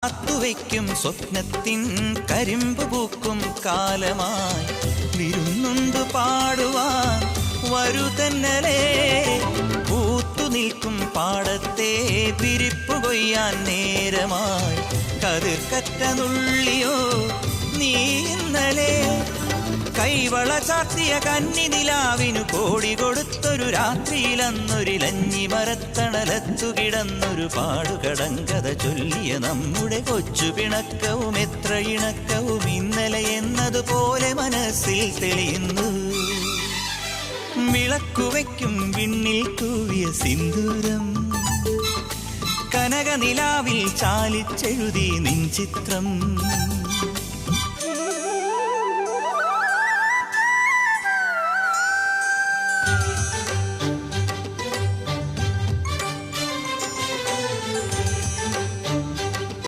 കാത്തുവയ്ക്കും സ്വപ്നത്തിൻ കരിമ്പ് പൂക്കും കാലമായി വിരുന്നുണ്ട് പാടുവാൻ വരുതന്നലേ. പൂത്തു നിൽക്കും പാടത്തെ പിരിപ്പു കൊയ്യാൻ നേരമായി കതിർക്കറ്റ നുള്ളിയോ നീ ഇന്നലെ. കൈവള ചാർത്തിയ കന്നി നിലാവിനു കോടി കൊടുത്തൊരു രാത്രിയിലന്നൊരിലഞ്ഞി മരത്തണലത്തു കിടന്നൊരു പാടുകടങ്കഥ ചൊല്ലിയ നമ്മുടെ കൊച്ചു പിണക്കവും എത്ര ഇണക്കവും ഇന്നലെ എന്നതുപോലെ മനസ്സിൽ തെളിയുന്നു. വിളക്കുവയ്ക്കും വിണ്ണിൽ തൂവിയ സിന്ദൂരം കനകനിലാവിൽ ചാലിച്ചെഴുതി നിൻ ചിത്രം.